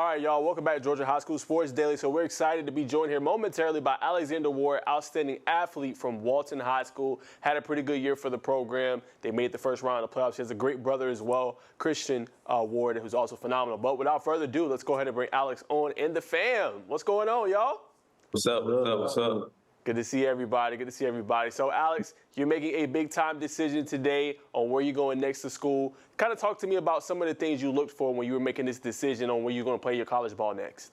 right, y'all, welcome back to Georgia High School Sports Daily. So we're excited to be joined here momentarily by Alexander Ward, outstanding athlete from Walton High School. Had a pretty good year for the program. They made the first round of the playoffs. He has a great brother as well, Christian Ward, who's also phenomenal. But without further ado, let's go ahead and bring Alex on and the fam. What's going on, y'all? What's up? What's up? Good to see everybody. Good to see everybody. So, Alex, you're making a big-time decision today on where you're going next to school. Kind of talk to me about some of the things you looked for when you were making this decision on where you're going to play your college ball next.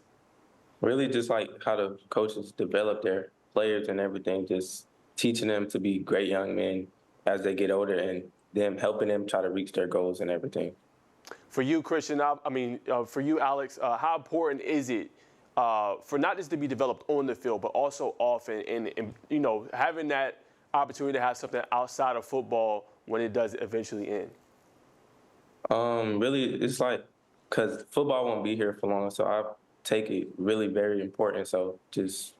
Really just like how the coaches develop their players and everything, just teaching them to be great young men as they get older and them helping them try to reach their goals and everything. For you, Christian, for you, Alex, how important is it for not just to be developed on the field, but also off and you know, having that opportunity to have something outside of football when it does eventually end? Really, it's like, because football won't be here for long, so I take it really very important. So just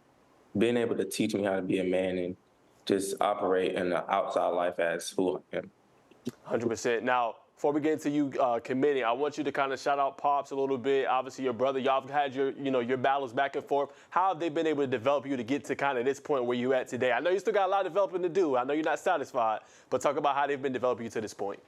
being able to teach me how to be a man and just operate in the outside life as who I am. 100%. Now, before we get into you committing, I want you to kind of shout out Pops a little bit. Obviously, your brother, y'all have had your battles back and forth. How have they been able to develop you to get to kind of this point where you're at today? I know you still got a lot of developing to do. I know you're not satisfied, but talk about how they've been developing you to this point.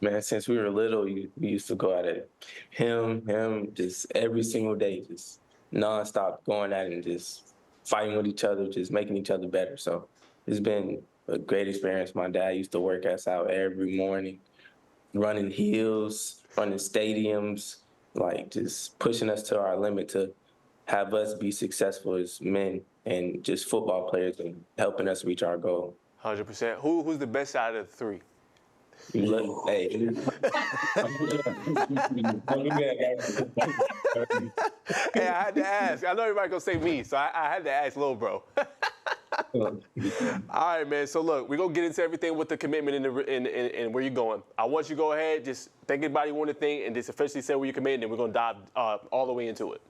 Man, since we were little, we used to go at it. Him, just every single day, just nonstop going at it and just fighting with each other, just making each other better. So it's been a great experience. My dad used to work us out every morning, running hills, running stadiums, like just pushing us to our limit to have us be successful as men and just football players and helping us reach our goal. 100%. Who's the best out of the three? You look, hey. Hey, I had to ask. I know everybody gonna say me, so I had to ask little bro. All right, man. So look, we're gonna get into everything with the commitment and where you're going. I want you to go ahead, just think anybody want to think, and just officially say where you're committing, and we're gonna dive all the way into it.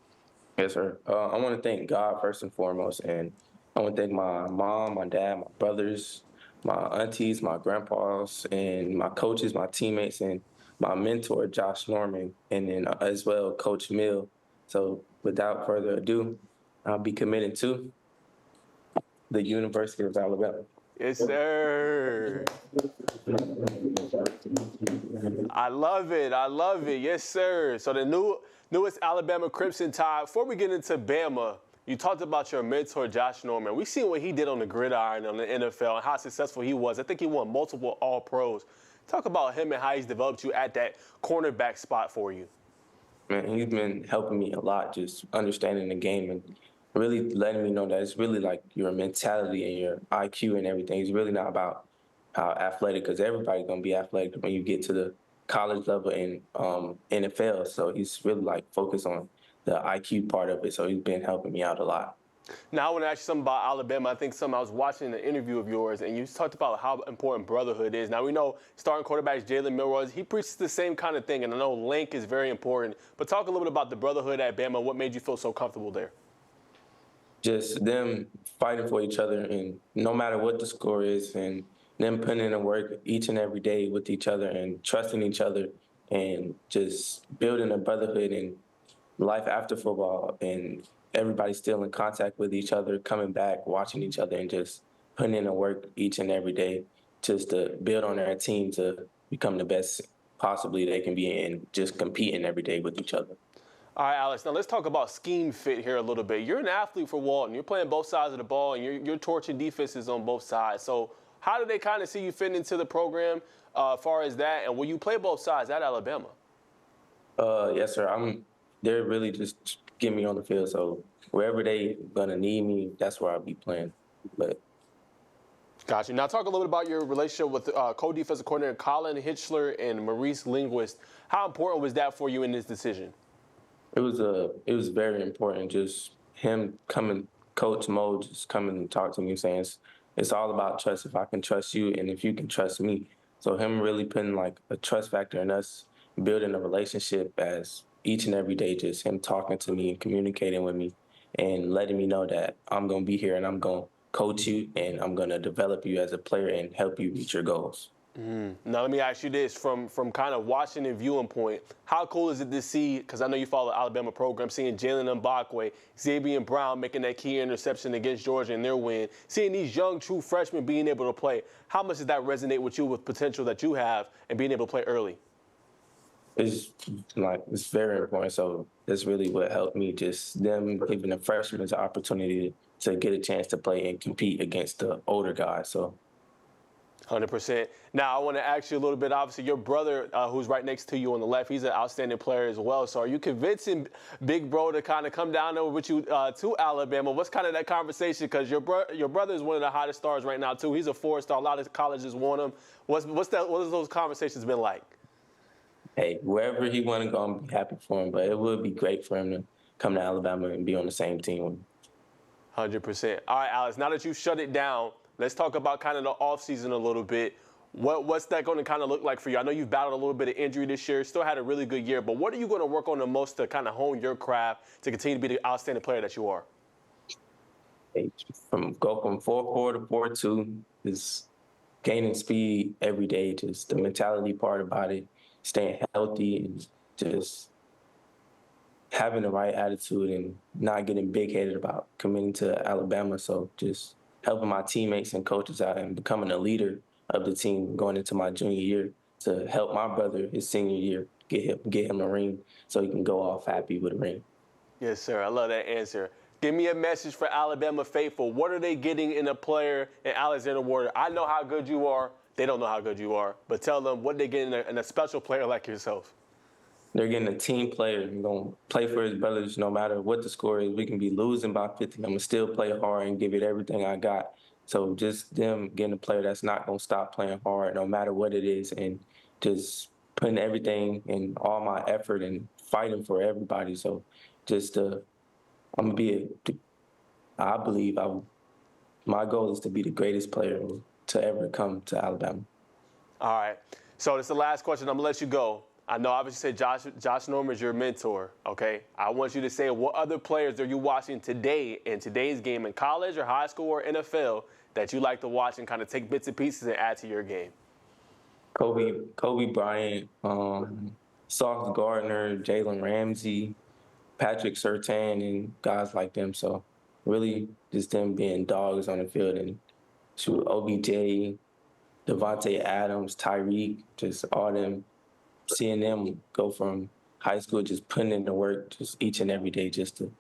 Yes, sir. I want to thank God first and foremost, and I want to thank my mom, my dad, my brothers, my aunties, my grandpas, and my coaches, my teammates, and my mentor, Josh Norman, and then as well, Coach Mill. So without further ado, I'll be committing to the University of Alabama. Yes, sir. I love it. I love it. Yes, sir. So the newest Alabama Crimson Tide. Before we get into Bama, you talked about your mentor, Josh Norman. We've seen what he did on the gridiron on the NFL and how successful he was. I think he won multiple All-Pros. Talk about him and how he's developed you at that cornerback spot for you. Man, he's been helping me a lot, just understanding the game and really letting me know that it's really like your mentality and your IQ and everything. It's really not about how athletic, because everybody's going to be athletic when you get to the college level and NFL. So he's really like focused on the IQ part of it. So he's been helping me out a lot. Now, I want to ask you something about Alabama. I was watching an interview of yours, and you talked about how important brotherhood is. Now, we know starting quarterback Jalen Milroy, he preaches the same kind of thing, and I know link is very important. But talk a little bit about the brotherhood at Bama. What made you feel so comfortable there? Just them fighting for each other, and no matter what the score is, and them putting in the work each and every day with each other and trusting each other and just building a brotherhood and life after football, and everybody still in contact with each other, coming back, watching each other, and just putting in the work each and every day just to build on their team to become the best possibly they can be and just competing every day with each other. All right, Alex, now let's talk about scheme fit here a little bit. You're an athlete for Walton. You're playing both sides of the ball, and you're torching defenses on both sides. So how do they kind of see you fit into the program as far as that? And will you play both sides at Alabama? Yes, sir. They're really just getting me on the field. So wherever they gonna need me, that's where I'll be playing. But Gotcha. Now talk a little bit about your relationship with co-defensive coordinator Colin Hitchler and Maurice Linguist. How important was that for you in this decision? It was very important. Just him coming, Coach Mo, just coming and talk to me, saying it's all about trust. If I can trust you, and if you can trust me. So him really putting like a trust factor in us, building a relationship as each and every day, just him talking to me and communicating with me and letting me know that I'm gonna be here and I'm gonna coach you and I'm gonna develop you as a player and help you reach your goals. Now let me ask you this, from kind of watching and viewing point, how cool is it to see, because I know you follow the Alabama program, seeing Jalen Mbakwe, Xavier Brown making that key interception against Georgia in their win, seeing these young true freshmen being able to play, how much does that resonate with you with potential that you have and being able to play early? It's very important. So that's really what helped me, just them giving the freshmen the opportunity to get a chance to play and compete against the older guys. So 100%. Now, I want to ask you a little bit, obviously, your brother, who's right next to you on the left, he's an outstanding player as well. So are you convincing Big Bro to kind of come down over with you to Alabama? What's kind of that conversation? Because your brother is one of the hottest stars right now, too. He's a four-star. A lot of colleges want him. What has those conversations been like? Hey, wherever he want to go, I'm be happy for him. But it would be great for him to come to Alabama and be on the same team with me. 100%. All right, Alex, now that you've shut it down, let's talk about kind of the offseason a little bit. What's that going to kind of look like for you? I know you've battled a little bit of injury this year, still had a really good year, but what are you going to work on the most to kind of hone your craft to continue to be the outstanding player that you are? Hey, go from 4.4 to 4.2 is gaining speed every day, just the mentality part about it, staying healthy and just having the right attitude and not getting big-headed about committing to Alabama. So just helping my teammates and coaches out and becoming a leader of the team going into my junior year to help my brother his senior year, get him a ring so he can go off happy with a ring. Yes, sir. I love that answer. Give me a message for Alabama faithful. What are they getting in a player in Alexander Warder? I know how good you are. They don't know how good you are. But tell them what they get in a special player like yourself. They're getting a team player. He's going to play for his brothers no matter what the score is. We can be losing by 50. I'm going to still play hard and give it everything I got. So just them getting a player that's not going to stop playing hard no matter what it is and just putting everything and all my effort and fighting for everybody. So just I'm going to be, I believe my goal is to be the greatest player to ever come to Alabama. All right. So this is the last question. I'm going to let you go. I know obviously you said Josh Norman is your mentor, okay? I want you to say what other players are you watching today in today's game in college or high school or NFL that you like to watch and kind of take bits and pieces and add to your game? Kobe Bryant, Sauce Gardner, Jalen Ramsey, Patrick Surtain, and guys like them. So really just them being dogs on the field and OBJ, Devontae Adams, Tyreek, just all them, seeing them go from high school, just putting in the work just each and every day just to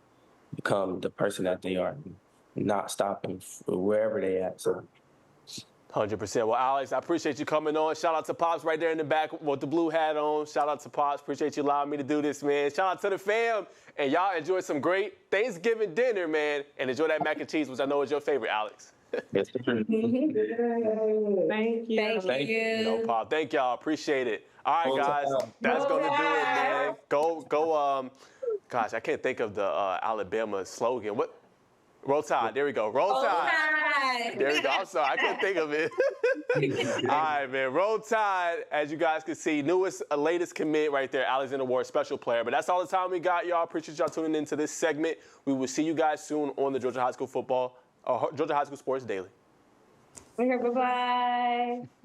become the person that they are, not stopping wherever they at. So 100%. Well, Alex, I appreciate you coming on. Shout out to Pops right there in the back with the blue hat on. Shout out to Pops. Appreciate you allowing me to do this, man. Shout out to the fam. And y'all enjoy some great Thanksgiving dinner, man. And enjoy that mac and cheese, which I know is your favorite, Alex. yes, sir. Thank you. Thank you. No problem. Thank y'all. Appreciate it. All right, guys. That's going to do it, man. Go. Gosh, I can't think of the Alabama slogan. What? Roll Tide. There we go. Roll Tide. There we go. I'm sorry. I couldn't think of it. All right, man. Roll Tide, as you guys can see, latest commit right there, Alexander Ward, special player. But that's all the time we got, y'all. Appreciate y'all tuning into this segment. We will see you guys soon on the Georgia High School Sports Daily. Okay, bye-bye.